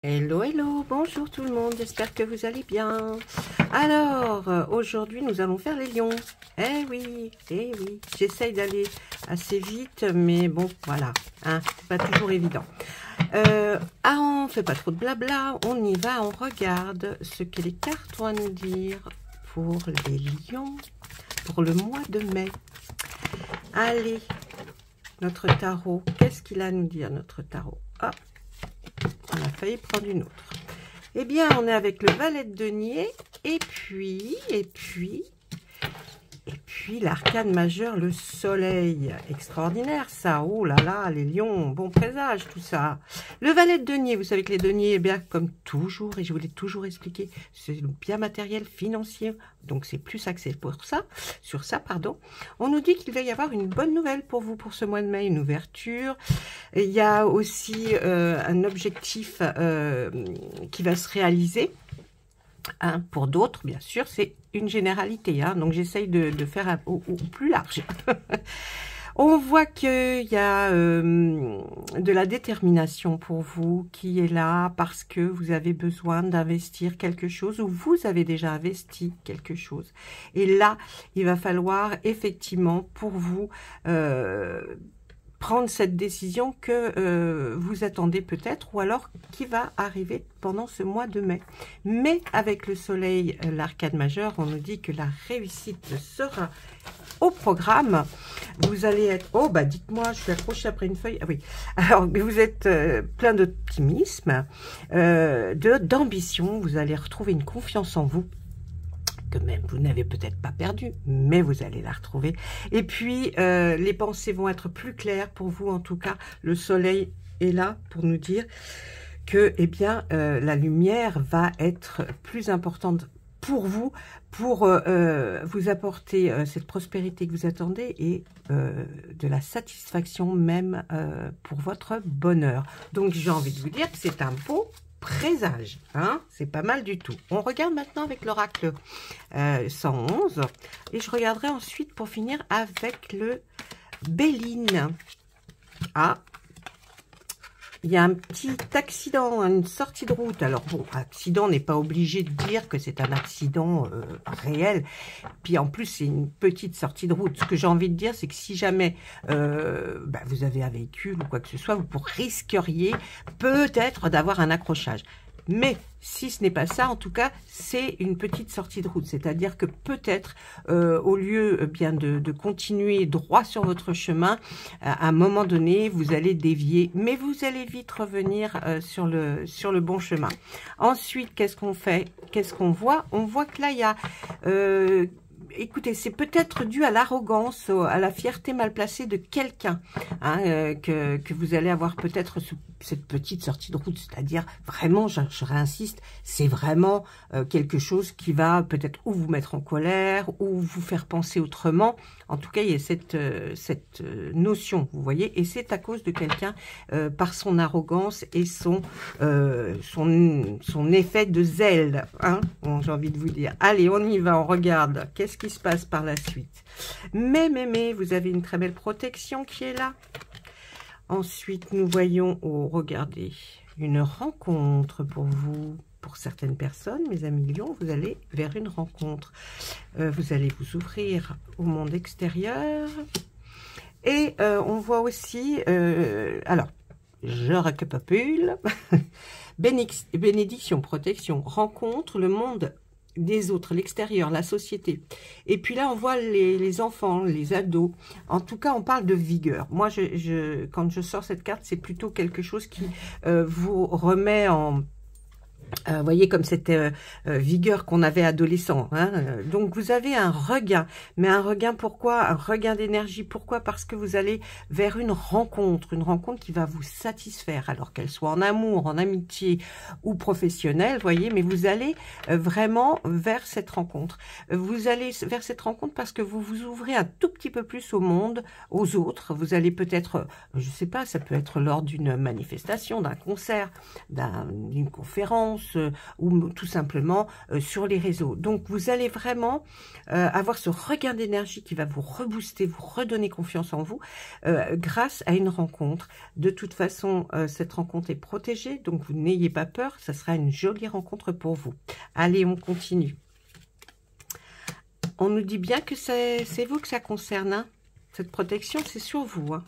Hello, hello, bonjour tout le monde, j'espère que vous allez bien. Alors, aujourd'hui nous allons faire les lions. Eh oui, j'essaye d'aller assez vite, mais bon, voilà, hein, c'est pas toujours évident. On fait pas trop de blabla, on y va, on regarde ce que les cartes ont à nous dire pour les lions, pour le mois de mai. Allez, notre tarot, qu'est-ce qu'il a à nous dire, notre tarot? Ah, on a failli prendre une autre. Eh bien, on est avec le valet de denier, et puis l'arcane majeur, le soleil. Extraordinaire, ça. Oh là là, les lions, bon présage, tout ça. Le valet de denier, vous savez que les deniers, eh bien, comme toujours, et je vous l'ai toujours expliqué, c'est bien matériel, financier, donc c'est plus axé pour ça, sur ça, pardon. On nous dit qu'il va y avoir une bonne nouvelle pour vous pour ce mois de mai, une ouverture. Et il y a aussi un objectif qui va se réaliser. Hein, pour d'autres, bien sûr, c'est une généralité. Hein, donc, j'essaye de faire au plus large. On voit qu'il y a de la détermination pour vous qui est là parce que vous avez besoin d'investir quelque chose ou vous avez déjà investi quelque chose. Et là, il va falloir effectivement pour vous prendre cette décision que vous attendez peut-être ou alors qui va arriver pendant ce mois de mai. Mais avec le soleil, l'arcane majeur, on nous dit que la réussite sera au programme. Vous allez être... Oh, bah dites-moi, je suis accrochée après une feuille. Ah oui. Alors, vous êtes plein d'optimisme, d'ambition. Vous allez retrouver une confiance en vous que même vous n'avez peut-être pas perdu, mais vous allez la retrouver. Et puis, les pensées vont être plus claires pour vous, en tout cas. Le soleil est là pour nous dire que, eh bien, la lumière va être plus importante pour vous, pour vous apporter cette prospérité que vous attendez et de la satisfaction même pour votre bonheur. Donc, j'ai envie de vous dire que c'est un beau présage, hein, c'est pas mal du tout. On regarde maintenant avec l'oracle 111 et je regarderai ensuite pour finir avec le Béline. Ah, il y a un petit accident, une sortie de route. Alors bon, accident, on n'est pas obligé de dire que c'est un accident réel. Puis en plus, c'est une petite sortie de route. Ce que j'ai envie de dire, c'est que si jamais vous avez un véhicule ou quoi que ce soit, vous risqueriez peut-être d'avoir un accrochage. Mais si ce n'est pas ça, en tout cas, c'est une petite sortie de route. C'est-à-dire que peut-être, au lieu bien de continuer droit sur votre chemin, à un moment donné, vous allez dévier. Mais vous allez vite revenir sur le bon chemin. Ensuite, qu'est-ce qu'on fait? Qu'est-ce qu'on voit? On voit que là, il y a... écoutez, c'est peut-être dû à l'arrogance, à la fierté mal placée de quelqu'un, hein, que vous allez avoir peut-être cette petite sortie de route. C'est-à-dire, vraiment, je réinsiste, c'est vraiment quelque chose qui va peut-être ou vous mettre en colère, ou vous faire penser autrement. En tout cas, il y a cette notion, vous voyez, et c'est à cause de quelqu'un, par son arrogance et son effet de zèle, hein, bon, j'ai envie de vous dire. Allez, on y va, on regarde. Qu'est-ce qui se passe par la suite? Mais, vous avez une très belle protection qui est là. Ensuite, nous voyons, oh, regardez, une rencontre pour vous. Pour certaines personnes, mes amis lions, vous allez vers une rencontre. Vous allez vous ouvrir au monde extérieur. Et on voit aussi, alors, je récapitule, bénédiction, protection, rencontre, le monde des autres, l'extérieur, la société. Et puis là, on voit les enfants, les ados. En tout cas, on parle de vigueur. Moi, quand je sors cette carte, c'est plutôt quelque chose qui vous remet en... vous voyez, comme cette vigueur qu'on avait adolescent. Hein. Donc, vous avez un regain. Mais un regain, pourquoi? Un regain d'énergie. Pourquoi? Parce que vous allez vers une rencontre qui va vous satisfaire, alors qu'elle soit en amour, en amitié ou professionnelle, voyez. Mais vous allez vraiment vers cette rencontre. Vous allez vers cette rencontre parce que vous vous ouvrez un tout petit peu plus au monde, aux autres. Vous allez peut-être, je sais pas, ça peut être lors d'une manifestation, d'un concert, d'une conférence, annonces ou tout simplement sur les réseaux. Donc, vous allez vraiment avoir ce regain d'énergie qui va vous rebooster, vous redonner confiance en vous grâce à une rencontre. De toute façon, cette rencontre est protégée, donc vous n'ayez pas peur, ça sera une jolie rencontre pour vous. Allez, on continue. On nous dit bien que c'est vous que ça concerne, hein. Cette protection, c'est sur vous, hein.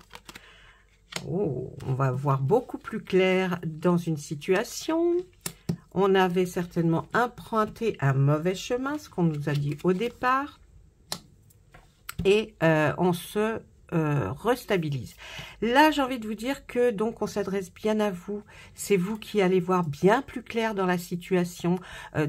Oh, on va voir beaucoup plus clair dans une situation. On avait certainement emprunté un mauvais chemin, ce qu'on nous a dit au départ. Et on se restabilise. Là, j'ai envie de vous dire que donc on s'adresse bien à vous. C'est vous qui allez voir bien plus clair dans la situation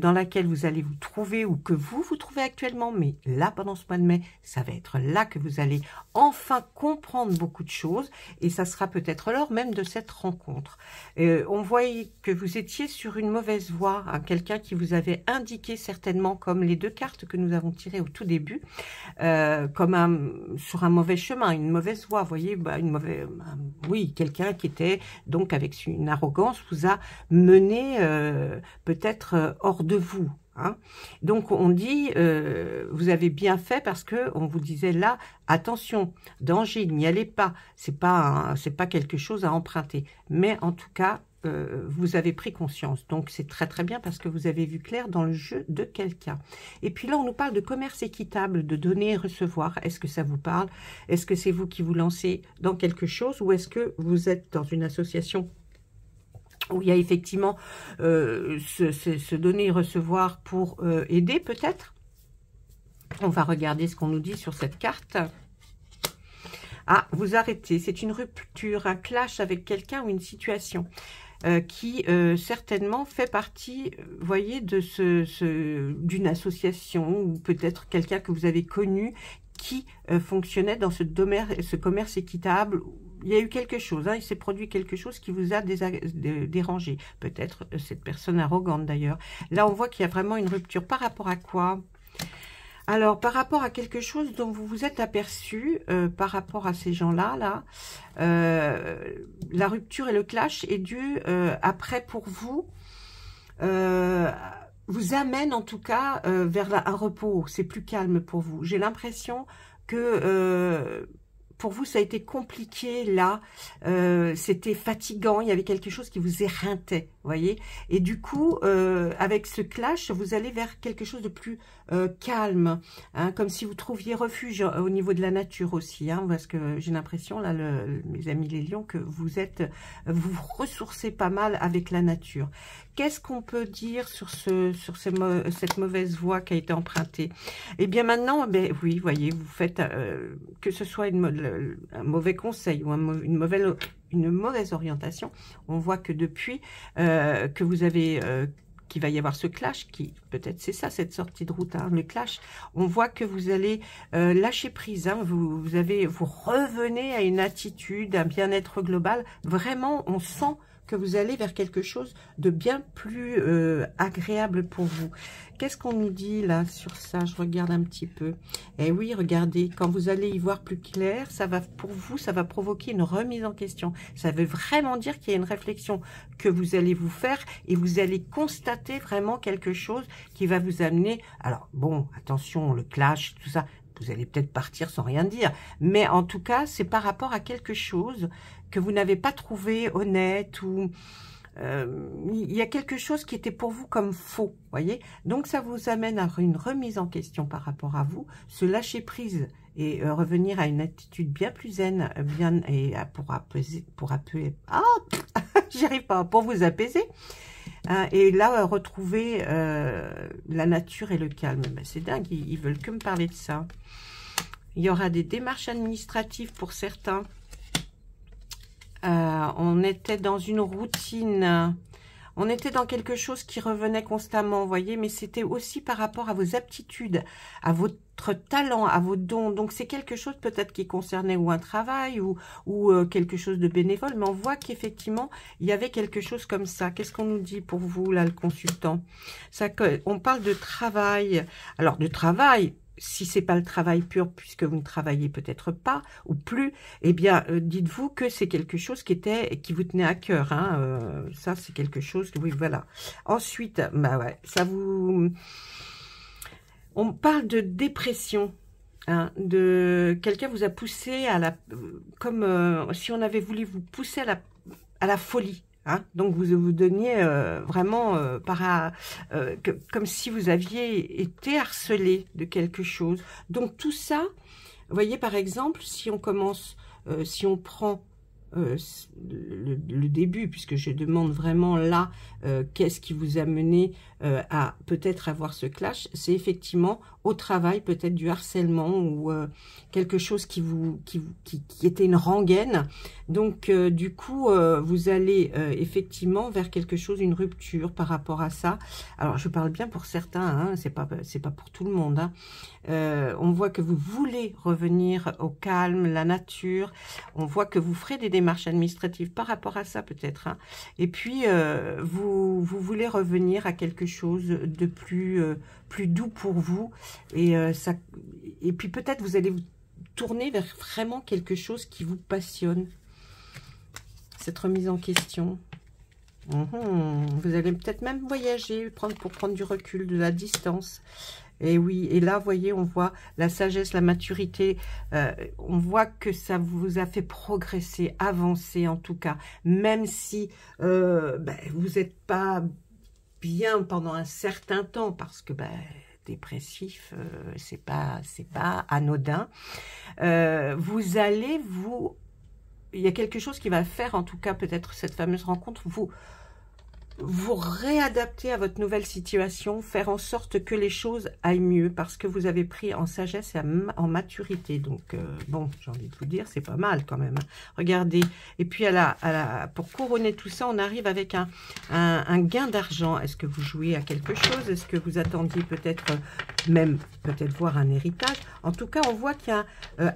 dans laquelle vous allez vous trouver ou que vous vous trouvez actuellement. Mais là, pendant ce mois de mai, ça va être là que vous allez enfin comprendre beaucoup de choses et ça sera peut-être l'heure même de cette rencontre. On voyait que vous étiez sur une mauvaise voie, hein, quelqu'un qui vous avait indiqué certainement, comme les deux cartes que nous avons tirées au tout début, comme sur un mauvais chemin, une mauvaise voie, vous voyez, oui, quelqu'un qui était donc avec une arrogance vous a mené peut-être hors de vous. Hein. Donc on dit, vous avez bien fait parce que on vous disait là, attention, danger, n'y allez pas. C'est pas quelque chose à emprunter. Mais en tout cas, vous avez pris conscience. Donc c'est très très bien parce que vous avez vu clair dans le jeu de quelqu'un. Et puis là, on nous parle de commerce équitable, de donner et recevoir. Est-ce que ça vous parle? Est-ce que c'est vous qui vous lancez dans quelque chose ou est-ce que vous êtes dans une association où il y a effectivement se donner et recevoir pour aider peut-être? On va regarder ce qu'on nous dit sur cette carte. Ah, vous arrêtez. C'est une rupture, un clash avec quelqu'un ou une situation qui certainement fait partie, voyez, d'une association ou peut-être quelqu'un que vous avez connu qui fonctionnait dans ce commerce équitable. Il y a eu quelque chose, hein, il s'est produit quelque chose qui vous a dérangé. Peut-être cette personne arrogante d'ailleurs. Là, on voit qu'il y a vraiment une rupture. Par rapport à quoi? Alors, par rapport à quelque chose dont vous vous êtes aperçu, par rapport à ces gens-là, la rupture et le clash est dû, après pour vous, vous amène en tout cas vers un repos. C'est plus calme pour vous. J'ai l'impression que pour vous, ça a été compliqué là. C'était fatigant. Il y avait quelque chose qui vous éreintait, voyez. Et du coup, avec ce clash, vous allez vers quelque chose de plus calme, hein, comme si vous trouviez refuge au niveau de la nature aussi, hein, parce que j'ai l'impression là, mes amis les lions, que vous vous ressourcez pas mal avec la nature. Qu'est-ce qu'on peut dire sur cette mauvaise voie qui a été empruntée? Eh bien maintenant, ben oui, voyez, vous faites que ce soit un mauvais conseil ou une mauvaise orientation. On voit que depuis que vous avez qu'il va y avoir ce clash, qui peut-être c'est ça, cette sortie de route, hein, le clash, on voit que vous allez lâcher prise, hein, vous revenez à une attitude, un bien-être global. Vraiment, on sent que vous allez vers quelque chose de bien plus agréable pour vous. Qu'est-ce qu'on nous dit là sur ça? Je regarde un petit peu. Eh oui, regardez, quand vous allez y voir plus clair, ça va pour vous, ça va provoquer une remise en question. Ça veut vraiment dire qu'il y a une réflexion que vous allez vous faire et vous allez constater vraiment quelque chose qui va vous amener. Alors bon, attention, le clash, tout ça, vous allez peut-être partir sans rien dire. Mais en tout cas, c'est par rapport à quelque chose que vous n'avez pas trouvé honnête ou il y a quelque chose qui était pour vous comme faux, voyez. Donc ça vous amène à une remise en question par rapport à vous, se lâcher prise et revenir à une attitude bien plus zen, j'y arrive pas, pour vous apaiser. Et là, retrouver la nature et le calme. Ben, c'est dingue, ils veulent que me parler de ça. Il y aura des démarches administratives pour certains. On était dans une routine, on était dans quelque chose qui revenait constamment, vous voyez, mais c'était aussi par rapport à vos aptitudes, à votre talent, à vos dons. Donc c'est quelque chose peut-être qui concernait ou un travail ou quelque chose de bénévole, mais on voit qu'effectivement il y avait quelque chose comme ça. Qu'est-ce qu'on nous dit pour vous là, le consultant? Ça, on parle de travail. Alors de travail, si c'est pas le travail pur, puisque vous ne travaillez peut-être pas ou plus, eh bien, dites-vous que c'est quelque chose qui vous tenait à cœur. Hein, ça, c'est quelque chose que, oui, voilà. Ensuite, bah ouais, ça vous... On parle de dépression. Hein, de quelqu'un vous a poussé à la... Comme si on avait voulu vous pousser à la folie. Hein, donc vous donniez vraiment comme si vous aviez été harcelé de quelque chose. Donc tout ça, vous voyez par exemple, si on commence, si on prend le début, puisque je demande vraiment là, qu'est-ce qui vous a mené à peut-être avoir ce clash, c'est effectivement au travail, peut-être du harcèlement ou quelque chose qui était une rengaine. Donc du coup, vous allez effectivement vers quelque chose, une rupture par rapport à ça. Alors je parle bien pour certains, hein, c'est pas pour tout le monde. Hein. On voit que vous voulez revenir au calme, la nature. On voit que vous ferez des démarches administratives par rapport à ça peut-être. Hein. Et puis vous voulez revenir à quelque chose de plus doux pour vous. Et puis peut-être vous allez vous tourner vers vraiment quelque chose qui vous passionne. Cette remise en question. Vous allez peut-être même voyager, pour prendre du recul, de la distance. Et oui, et là, vous voyez, on voit la sagesse, la maturité. On voit que ça vous a fait progresser, avancer en tout cas. Même si vous n'êtes pas bien pendant un certain temps, parce que dépressif, c'est pas anodin. Vous allez il y a quelque chose qui va faire, en tout cas peut-être cette fameuse rencontre, vous réadapter à votre nouvelle situation, faire en sorte que les choses aillent mieux, parce que vous avez pris en sagesse et en maturité. Donc, bon, j'ai envie de vous dire, c'est pas mal quand même. Hein. Regardez, et puis pour couronner tout ça, on arrive avec un gain d'argent. Est-ce que vous jouez à quelque chose? Est-ce que vous attendiez peut-être voir un héritage? En tout cas, on voit qu'il y a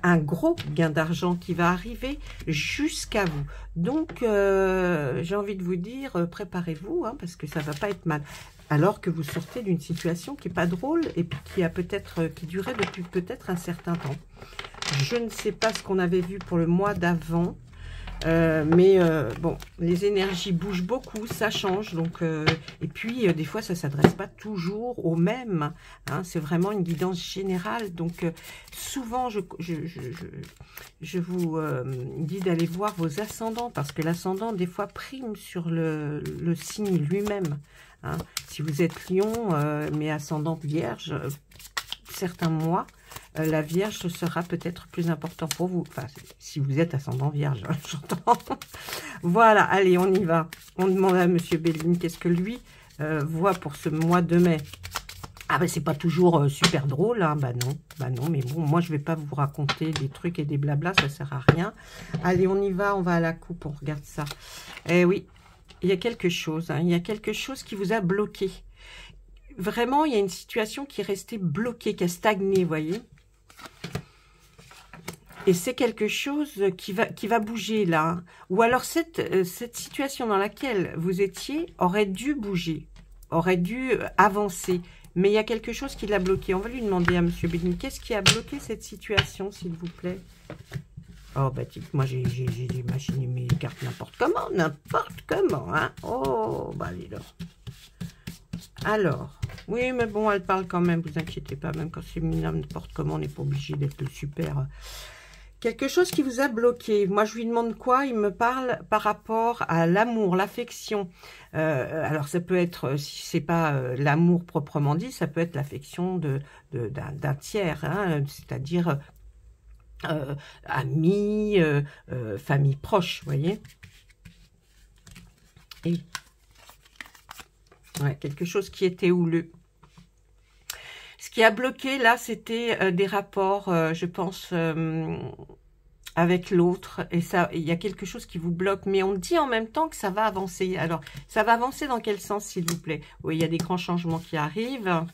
un gros gain d'argent qui va arriver jusqu'à vous. Donc, j'ai envie de vous dire, préparez-vous, hein, parce que ça va pas être mal. Alors que vous sortez d'une situation qui est pas drôle et puis qui durait depuis peut-être un certain temps. Je ne sais pas ce qu'on avait vu pour le mois d'avant. Mais bon, les énergies bougent beaucoup, ça change. Donc, et puis, des fois, ça ne s'adresse pas toujours aux mêmes. Hein, c'est vraiment une guidance générale. Donc, souvent, je vous dis d'aller voir vos ascendants, parce que l'ascendant, des fois, prime sur le signe lui-même. Hein. Si vous êtes lion, mais ascendante vierge, certains mois, la Vierge, ce sera peut-être plus important pour vous. Enfin, si vous êtes ascendant Vierge, hein, j'entends. Voilà, allez, on y va. On demande à Monsieur Béline qu'est-ce que lui voit pour ce mois de mai. Ah ben, c'est pas toujours super drôle, hein. Bah non, mais bon, moi, je vais pas vous raconter des trucs et des blablas, ça sert à rien. Allez, on y va, on va à la coupe, on regarde ça. Eh oui, il y a quelque chose, hein, il y a quelque chose qui vous a bloqué. Vraiment, il y a une situation qui est restée bloquée, qui a stagné, vous voyez. Et c'est quelque chose qui va bouger là. Hein. Ou alors cette situation dans laquelle vous étiez aurait dû bouger, aurait dû avancer. Mais il y a quelque chose qui l'a bloqué. On va lui demander à Monsieur Béline, qu'est-ce qui a bloqué cette situation, s'il vous plaît? Oh, bah, moi, j'ai imaginé mes cartes n'importe comment, hein. Oh, bah, allez là. Alors, oui, mais bon, elle parle quand même, vous inquiétez pas, même quand c'est minable, n'importe comment, on n'est pas obligé d'être le super. Quelque chose qui vous a bloqué. Moi, je lui demande quoi? Il me parle par rapport à l'amour, l'affection. Alors, ça peut être, si c'est pas l'amour proprement dit, ça peut être l'affection d'un tiers, hein, c'est-à-dire amis, famille proche, vous voyez. Et ouais, quelque chose qui était houleux. Ce qui a bloqué, là, c'était des rapports, je pense, avec l'autre. Et ça, il y a quelque chose qui vous bloque. Mais on dit en même temps que ça va avancer. Alors, ça va avancer dans quel sens, s'il vous plaît? Oui, il y a des grands changements qui arrivent.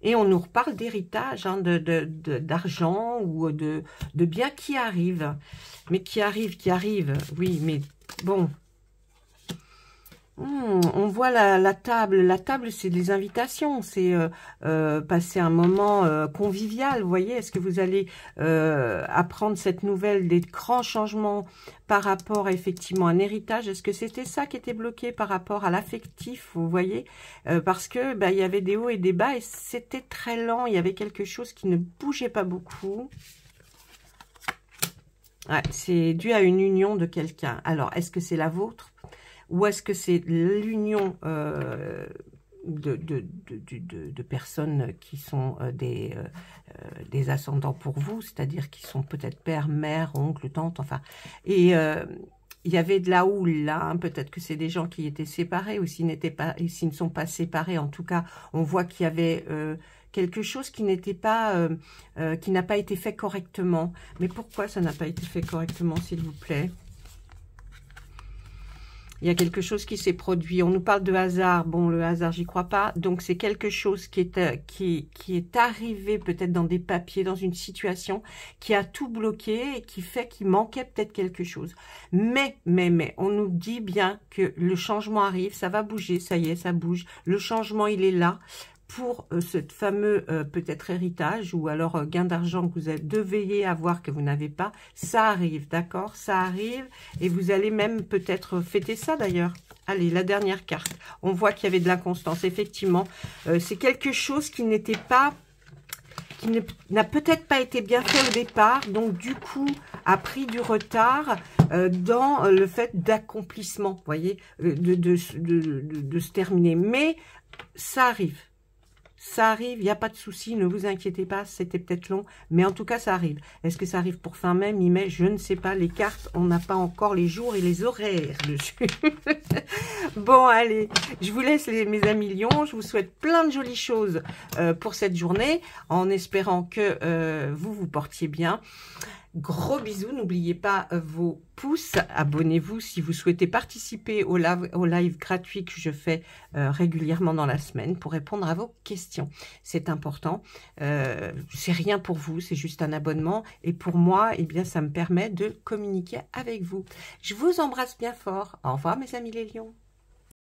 Et on nous reparle d'héritage, hein, d'argent ou de biens qui arrivent. Mais qui arrivent, oui, mais bon... On voit la table. La table, c'est des invitations. C'est passer un moment convivial. Vous voyez, est-ce que vous allez apprendre cette nouvelle des grands changements par rapport à effectivement un héritage? Est-ce que c'était ça qui était bloqué par rapport à l'affectif? Vous voyez, parce que il y avait des hauts et des bas et c'était très lent. Il y avait quelque chose qui ne bougeait pas beaucoup. Ouais, c'est dû à une union de quelqu'un. Alors, est-ce que c'est la vôtre? Ou est-ce que c'est l'union de personnes qui sont des ascendants pour vous, c'est-à-dire qui sont peut-être père, mère, oncle, tante, enfin. Et il y avait de la houle là, hein, peut-être que c'est des gens qui étaient séparés ou s'ils ne sont pas séparés. En tout cas, on voit qu'il y avait quelque chose qui n'était pas, qui n'a pas été fait correctement. Mais pourquoi ça n'a pas été fait correctement, s'il vous plaît? Il y a quelque chose qui s'est produit. On nous parle de hasard. Bon, le hasard, j'y crois pas. Donc, c'est quelque chose qui est arrivé peut-être dans des papiers, dans une situation qui a tout bloqué et qui fait qu'il manquait peut-être quelque chose. Mais, on nous dit bien que le changement arrive, ça va bouger, ça y est, ça bouge. Le changement, il est là. Pour ce fameux peut-être héritage ou alors gain d'argent que vous deviez avoir que vous n'avez pas, ça arrive, d'accord? Ça arrive et vous allez même peut-être fêter ça d'ailleurs. Allez, la dernière carte. On voit qu'il y avait de l'inconstance. Effectivement, c'est quelque chose qui n'était pas, qui n'a peut-être pas été bien fait au départ, donc du coup a pris du retard dans le fait d'accomplissement, vous voyez, de se terminer. Mais ça arrive. Ça arrive, il n'y a pas de souci, ne vous inquiétez pas, c'était peut-être long, mais en tout cas, ça arrive. Est-ce que ça arrive pour fin mai, mi-mai? Je ne sais pas, les cartes, on n'a pas encore les jours et les horaires dessus. Bon, allez, je vous laisse mes amis lions, je vous souhaite plein de jolies choses pour cette journée, en espérant que vous vous portiez bien. Gros bisous, n'oubliez pas vos pouces, abonnez-vous si vous souhaitez participer au live gratuit que je fais régulièrement dans la semaine pour répondre à vos questions. C'est important, c'est rien pour vous, c'est juste un abonnement et pour moi, eh bien, ça me permet de communiquer avec vous. Je vous embrasse bien fort, au revoir mes amis les lions.